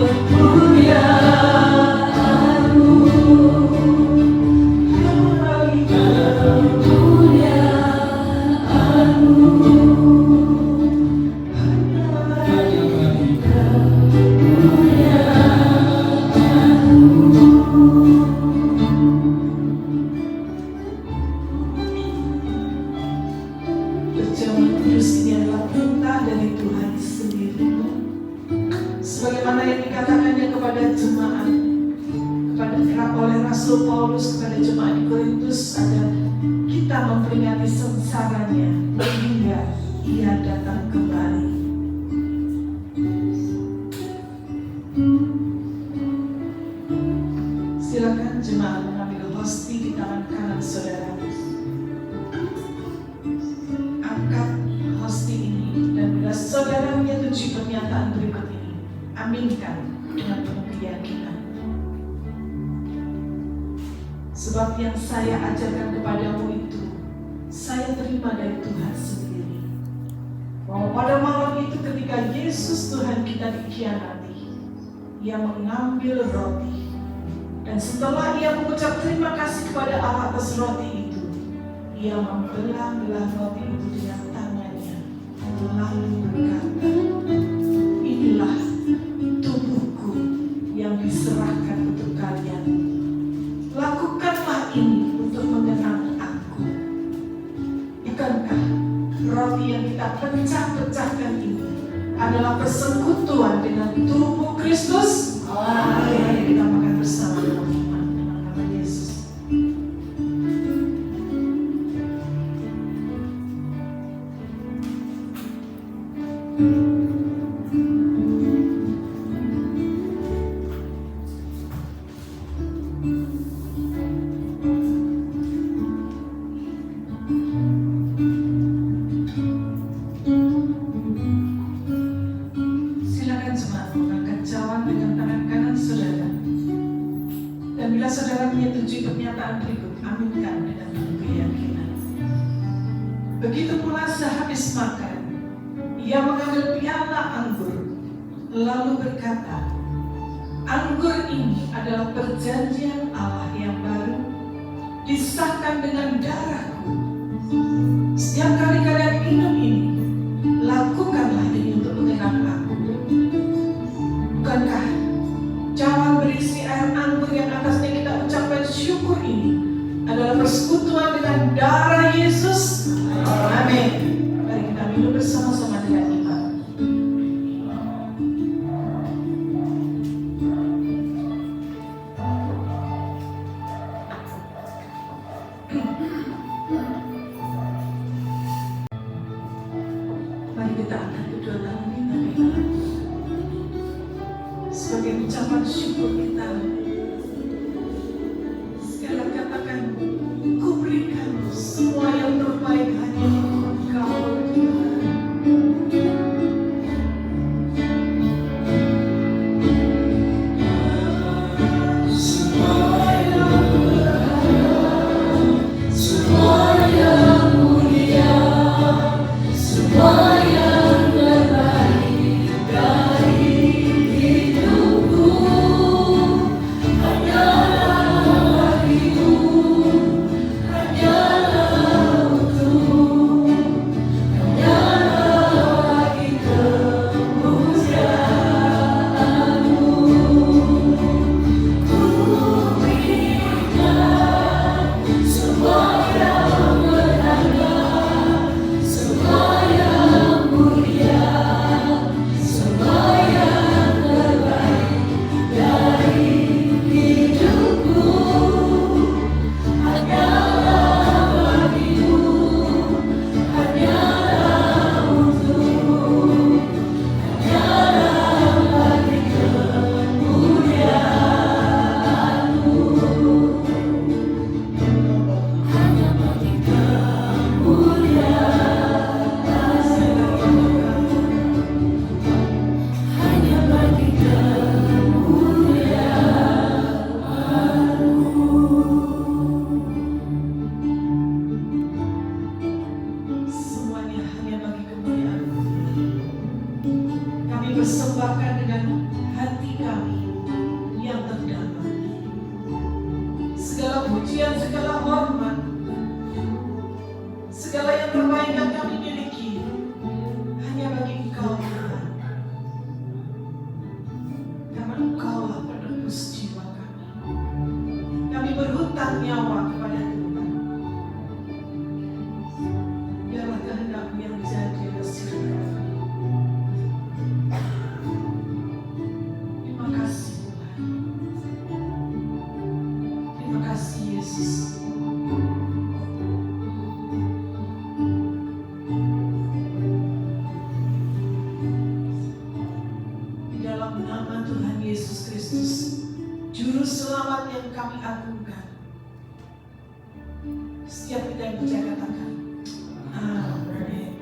Speaker 4: bagi
Speaker 2: perjamuan kudus ini adalah perintah dari Tuhan sendiri. Sebagaimana yang dikatakannya kepada jemaat, oleh Rasul Paulus kepada jemaat di Korintus, agar kita memperingati sengsaranya hingga Ia datang kembali. menyetujui pernyataan berikut ini? Aminkan dengan penuh keyakinan. Sebab yang saya ajarkan kepadamu itu, saya terima dari Tuhan sendiri. Bahwa pada malam itu ketika Yesus Tuhan kita dikhianati, Ia mengambil roti. Dan setelah Ia mengucap terima kasih kepada Allah atas roti itu, Ia membelah-belah roti itu dengan tangannya, lalu berkata, inilah tubuhku yang diserahkan untuk kalian. Lakukanlah ini untuk mengenang aku. Bukankah roti yang kita pecah-pecahkan ini adalah persekutuan dengan tubuh Kristus? Mari kita makan bersama dalam iman dengan nama Yesus. Silakan jemaat mengangkat cawan dengan tangan kanan saudara. Dan bila saudara menyetujui pernyataan berikut, aminkan dengan penuh keyakinan. Begitu pula sehabis makan, Ia mengambil piala anggur, lalu berkata, anggur ini adalah perjanjian Allah yang baru, disahkan dengan darahku. Setiap kali kalian minum ini, lakukanlah ini untuk mengenang aku. Bukankah cawan berisi air anggur yang atasnya kita ucapkan syukur ini adalah persekutuan dengan darah Yesus? Amin. Mari kita minum bersama-sama dengan iman. Mari kita angkat kedua tangan kita ke dalam sebagai ucapan syukur kita. Sekarang katakan, ku berikan semua yang terbaik hanya untuk Engkau, Tuhan. Semuanya hanya bagi kemuliaan. Kami persembahkan dengan hati kami yang terdalam. Segala pujian, segala hormat, segala yang terbaik yang kami miliki hanya bagi Engkau, Tuhan. Karena Engkaulah penebus jiwa kami. Kami berhutang nyawa kepada Tuhan. Biarlah kehendak-Mu yang jadi atas hidup kami. Terima kasih, Tuhan. Terima kasih, Yesus. Di dalam nama Tuhan Yesus Kristus, Juru Selamat yang kami agungkan, setiap kita yang percaya katakan, Amin.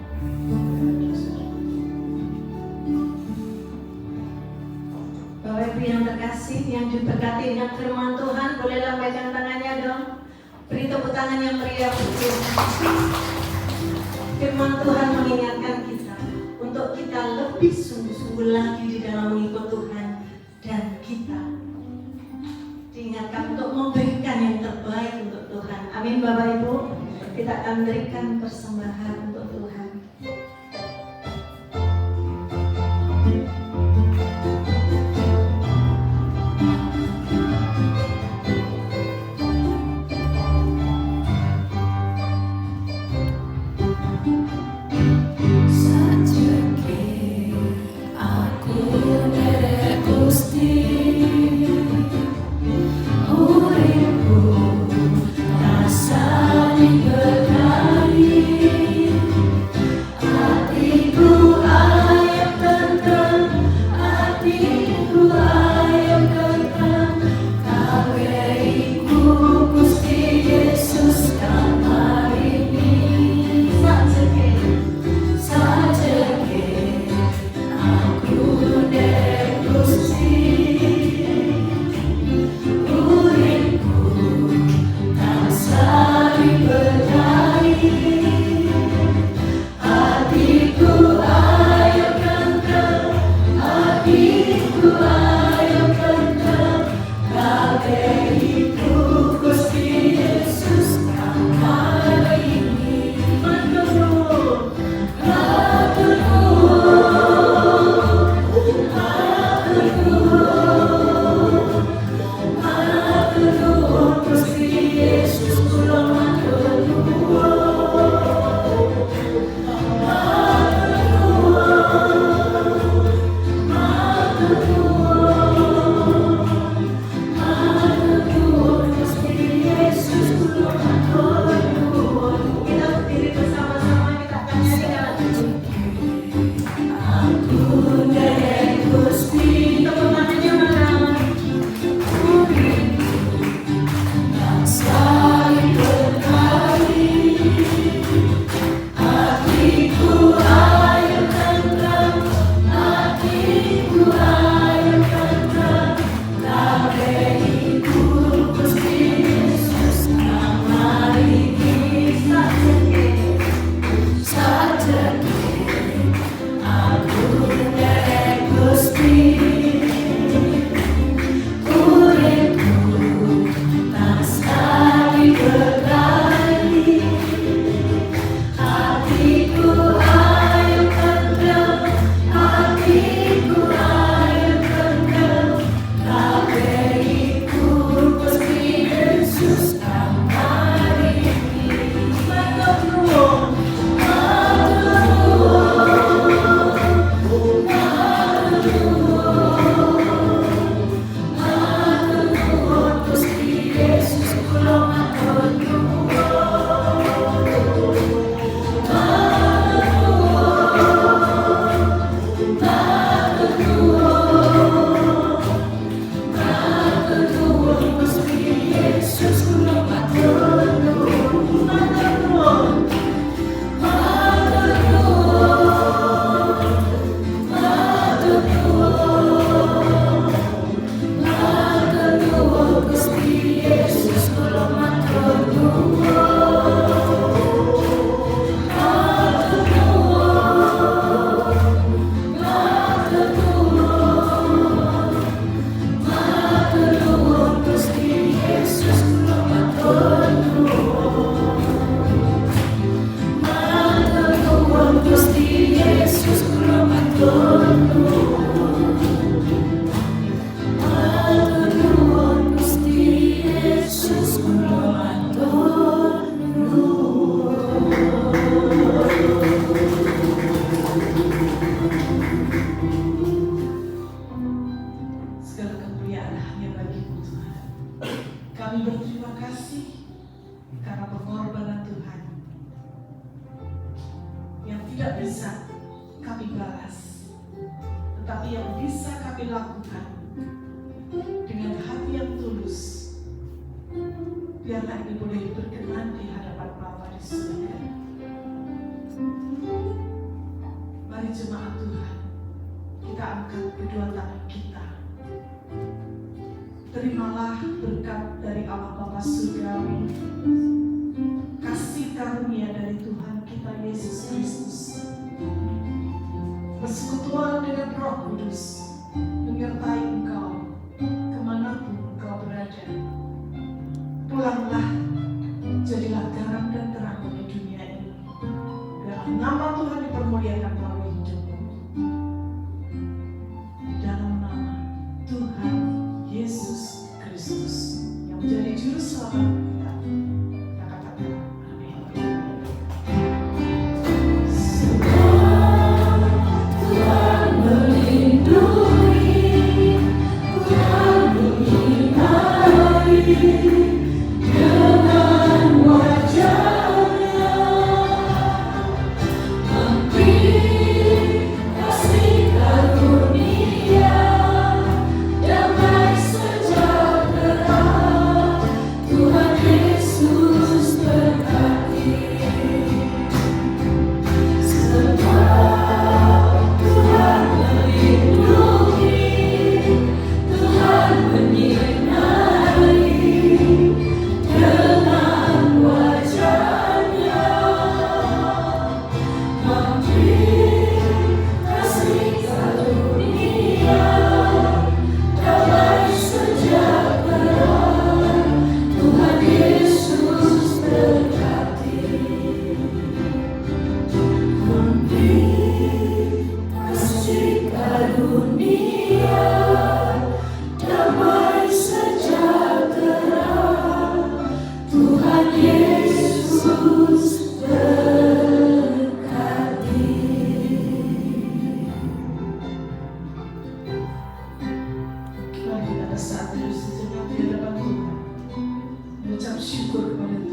Speaker 1: Bapak Ibu yang terkasih, yang diberkati dengan firman Tuhan, boleh lambaikan tangannya dong. Beri tepuk tangan yang meriah untuk firman Tuhan mengingatkan kita untuk kita lebih sungguh-sungguh lagi di dalam mengikut Tuhan, dan kita diingatkan untuk memberikan yang terbaik untuk Tuhan. Amin Bapak Ibu. Kita akan berikan persembahan untuk Tuhan.
Speaker 2: Biarlah ini boleh berkenan di hadapan Bapa di surga. Mari jemaat Tuhan, kita angkat kedua tangan kita Terimalah berkat dari Allah Bapa Surgawi, kasih karunia dari Tuhan kita Yesus Kristus, persekutuan dengan Roh Kudus menyertai engkau kemanapun engkau berada. Pulanglah, jadilah garam dan terang bagi dunia ini. Biarlah nama Tuhan dipermuliakan melalui hidupmu. Di dalam nama Tuhan Yesus Kristus yang menjadi juru selamat kita. Kita katakan amin.
Speaker 4: Tuhan melindungi, Tuhan menyinari dengan wajah-Nya, memberi kasih karunia, damai sejahtera. Tuhan Yesus berkati. Sebab Tuhan melindungi, Tuhan menyinari dengan wajah-Nya, memberi kasih karunia, damai sejahtera. Tuhan Yesus berkati. Memberi kasih karunia, damai sejahtera. Tuhan Yesus berkati.
Speaker 2: Mari kita saat ini sejenak di hadapan Tuhan, mengucap syukur kepada